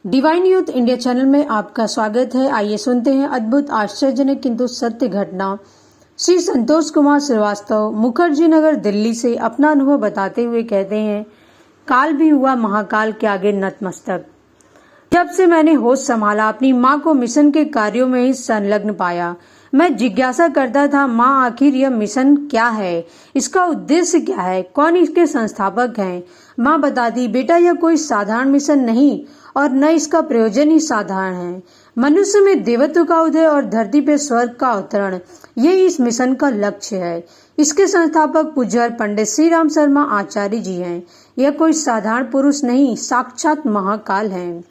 Divine youth India channel में आपका स्वागत है। आइए सुनते हैं अद्भुत आश्चर्यजनक किंतु सत्य घटना। श्री संतोष कुमार श्रीवास्तव मुखर्जी नगर दिल्ली से अपना अनुभव बताते हुए कहते हैं, काल भी हुआ महाकाल के आगे नतमस्तक। जब से मैंने होश संभाला, अपनी माँ को मिशन के कार्यों में ही संलग्न पाया। मैं जिज्ञासा करता था, माँ आखिर यह मिशन क्या है, इसका उद्देश्य क्या है, कौन इसके संस्थापक हैं। माँ बताती, बेटा यह कोई साधारण मिशन नहीं और न इसका प्रयोजन ही साधारण है। मनुष्य में देवत्व का उदय और धरती पे स्वर्ग का अवतरण, यही इस मिशन का लक्ष्य है। इसके संस्थापक पूज्य पंडित श्री राम शर्मा आचार्य जी हैं। यह कोई साधारण पुरुष नहीं, साक्षात महाकाल हैं।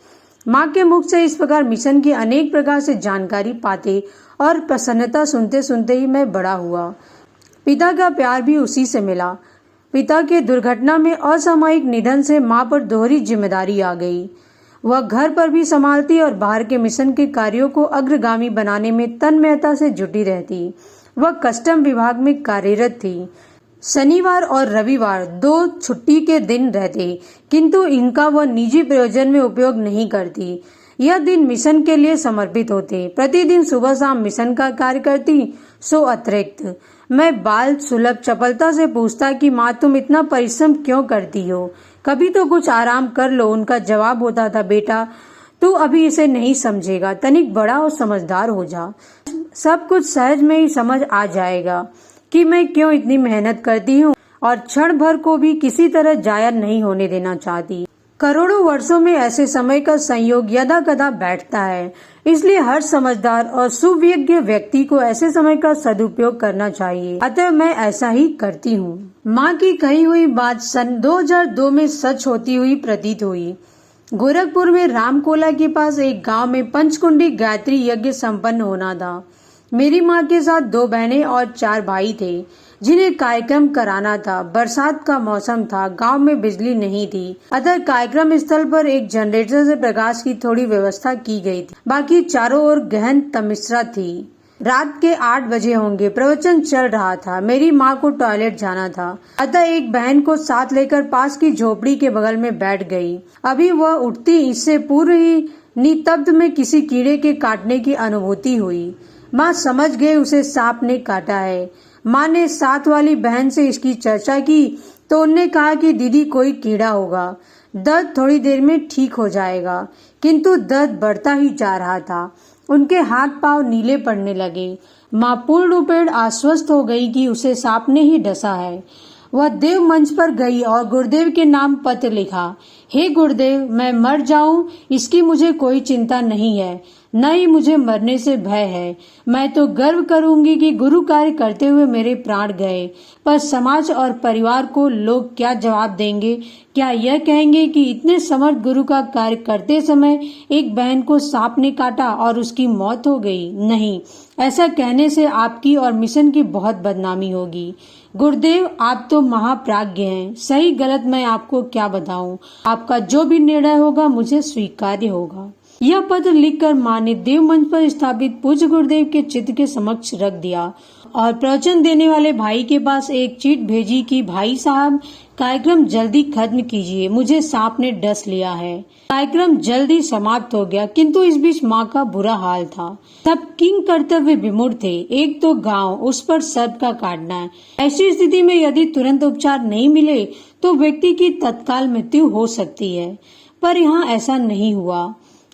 माँ के मुख से इस प्रकार मिशन की अनेक प्रकार से जानकारी पाते और प्रसन्नता सुनते सुनते ही मैं बड़ा हुआ। पिता का प्यार भी उसी से मिला। पिता के दुर्घटना में असामयिक निधन से माँ पर दोहरी जिम्मेदारी आ गई। वह घर पर भी संभालती और बाहर के मिशन के कार्यों को अग्रगामी बनाने में तन्मयता से जुटी रहती। वह कस्टम विभाग में कार्यरत थी। शनिवार और रविवार 2 छुट्टी के दिन रहते, किंतु इनका वह निजी प्रयोजन में उपयोग नहीं करती। यह दिन मिशन के लिए समर्पित होते। प्रतिदिन सुबह शाम मिशन का कार्य करती। सो अतिरिक्त मैं बाल सुलभ चपलता से पूछता कि माँ तुम इतना परिश्रम क्यों करती हो, कभी तो कुछ आराम कर लो। उनका जवाब होता था, बेटा तू अभी इसे नहीं समझेगा, तनिक बड़ा और समझदार हो जा, सब कुछ सहज में ही समझ आ जाएगा कि मैं क्यों इतनी मेहनत करती हूँ और क्षण भर को भी किसी तरह जाया नहीं होने देना चाहती। करोड़ों वर्षों में ऐसे समय का संयोग यदा कदा बैठता है, इसलिए हर समझदार और सुविज्ञ व्यक्ति को ऐसे समय का सदुपयोग करना चाहिए। अतः मैं ऐसा ही करती हूँ। माँ की कही हुई बात सन 2002 में सच होती हुई प्रतीत हुई। गोरखपुर में रामकोला के पास एक गांव में पंचकुंडी गायत्री यज्ञ संपन्न होना था। मेरी माँ के साथ 2 बहनें और 4 भाई थे, जिन्हें कार्यक्रम कराना था। बरसात का मौसम था, गांव में बिजली नहीं थी, अतः कार्यक्रम स्थल पर एक जनरेटर से प्रकाश की थोड़ी व्यवस्था की गई थी। बाकी चारों ओर गहन तमिश्रा थी। रात के 8 बजे होंगे, प्रवचन चल रहा था। मेरी माँ को टॉयलेट जाना था, अतः एक बहन को साथ लेकर पास की झोपड़ी के बगल में बैठ गई। अभी वह उठती, इससे पूर्व ही निस्तब्ध में किसी कीड़े के काटने की अनुभूति हुई। माँ समझ गए उसे सांप ने काटा है। माँ ने साथ वाली बहन से इसकी चर्चा की तो उनने कहा कि दीदी कोई कीड़ा होगा, दर्द थोड़ी देर में ठीक हो जाएगा। किंतु दर्द बढ़ता ही जा रहा था। उनके हाथ पांव नीले पड़ने लगे। माँ पूर्ण रूपेण आश्वस्त हो गई कि उसे सांप ने ही डसा है। वह देव मंच पर गई और गुरुदेव के नाम पत्र लिखा। हे गुरुदेव, मैं मर जाऊं इसकी मुझे कोई चिंता नहीं है, न ही मुझे मरने से भय है। मैं तो गर्व करूंगी कि गुरु कार्य करते हुए मेरे प्राण गए, पर समाज और परिवार को लोग क्या जवाब देंगे? क्या यह कहेंगे कि इतने समर्थ गुरु का कार्य करते समय एक बहन को सांप ने काटा और उसकी मौत हो गई? नहीं, ऐसा कहने से आपकी और मिशन की बहुत बदनामी होगी। गुरुदेव, आप तो महाप्राज्ञ हैं, सही गलत मैं आपको क्या बताऊं। आपका जो भी निर्णय होगा मुझे स्वीकार्य होगा। यह पत्र लिखकर माँ ने देव मंच पर स्थापित पूज्य गुरुदेव के चित्र के समक्ष रख दिया और प्रवचन देने वाले भाई के पास एक चीट भेजी कि भाई साहब, कार्यक्रम जल्दी खत्म कीजिए, मुझे सांप ने डस लिया है। कार्यक्रम जल्दी समाप्त हो गया, किंतु इस बीच माँ का बुरा हाल था। सब किंग कर्तव्य विमूढ़ थे। एक तो गांव, उस पर सर्प का काटना है। ऐसी स्थिति में यदि तुरंत उपचार नहीं मिले तो व्यक्ति की तत्काल मृत्यु हो सकती है, पर यहाँ ऐसा नहीं हुआ।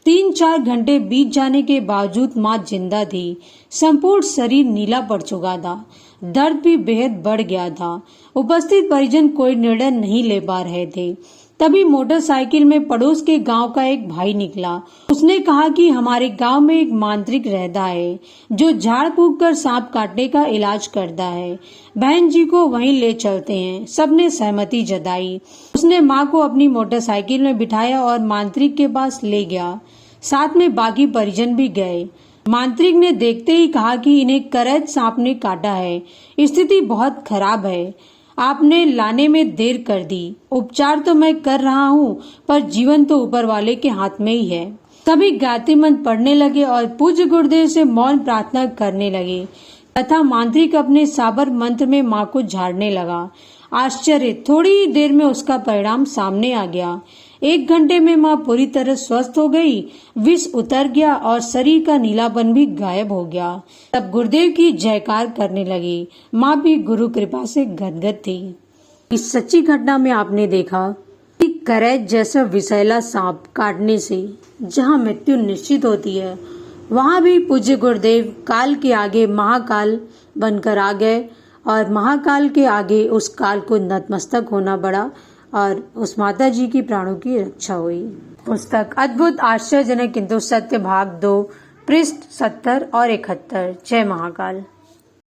3-4 घंटे बीत जाने के बावजूद माँ जिंदा थी। संपूर्ण शरीर नीला पड़ चुका था। दर्द भी बेहद बढ़ गया था। उपस्थित परिजन कोई निर्णय नहीं ले पा रहे थे। तभी मोटरसाइकिल में पड़ोस के गांव का एक भाई निकला। उसने कहा कि हमारे गांव में एक मांत्रिक रहता है जो झाड़ फूंक कर सांप काटने का इलाज करता है। बहन जी को वहीं ले चलते हैं। सबने सहमति जताई। उसने माँ को अपनी मोटरसाइकिल में बिठाया और मांत्रिक के पास ले गया। साथ में बाकी परिजन भी गए। मांत्रिक ने देखते ही कहा कि इन्हें करैत सांप ने काटा है, स्थिति बहुत खराब है, आपने लाने में देर कर दी। उपचार तो मैं कर रहा हूँ, पर जीवन तो ऊपर वाले के हाथ में ही है। सभी गायत्री मंत्र पढ़ने लगे और पूज्य गुरुदेव से मौन प्रार्थना करने लगे तथा मांत्रिक अपने साबर मंत्र में माँ को झाड़ने लगा। आश्चर्य, थोड़ी ही देर में उसका परिणाम सामने आ गया। 1 घंटे में माँ पूरी तरह स्वस्थ हो गई, विष उतर गया और शरीर का नीलापन भी गायब हो गया। तब गुरुदेव की जयकार करने लगी। माँ भी गुरु कृपा से गदगद थी। इस सच्ची घटना में आपने देखा कि करैत जैसा विषैला सांप काटने से जहाँ मृत्यु निश्चित होती है, वहाँ भी पूज्य गुरुदेव काल के आगे महाकाल बनकर आ गए और महाकाल के आगे उस काल को नतमस्तक होना पड़ा और उस माता जी की प्राणों की रक्षा हुई। पुस्तक अद्भुत आश्चर्यजनक किंतु सत्य भाग 2 पृष्ठ 70 और 71। जय महाकाल।